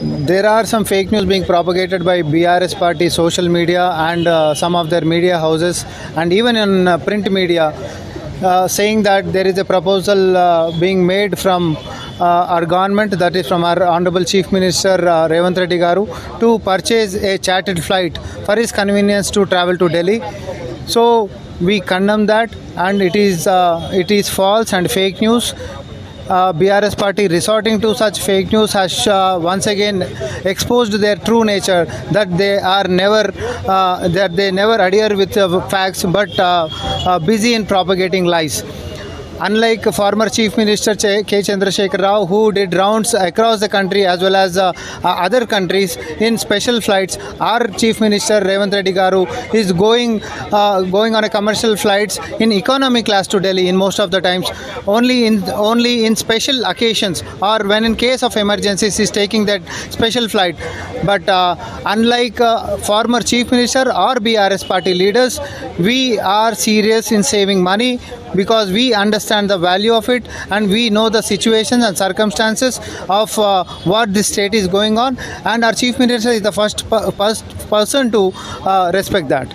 There are some fake news being propagated by BRS party social media and some of their media houses and even in print media, saying that there is a proposal being made from our government, that is from our Honorable Chief Minister Revanth Reddy Garu, to purchase a chartered flight for his convenience to travel to Delhi. So we condemn that, and it is false and fake news. BRS party resorting to such fake news has once again exposed their true nature, that they are never that they never adhere with facts, but busy in propagating lies. Unlike former Chief Minister K. Chandrasekhar Rao, who did rounds across the country as well as other countries in special flights, our Chief Minister Revanth Reddy Garu is going on a commercial flights in economy class to Delhi in most of the times. Only in special occasions or when in case of emergencies he is taking that special flight. But unlike former Chief Minister or BRS party leaders, we are serious in saving money, because we understand the value of it and we know the situations and circumstances of what this state is going on, and our Chief Minister is the first person to respect that.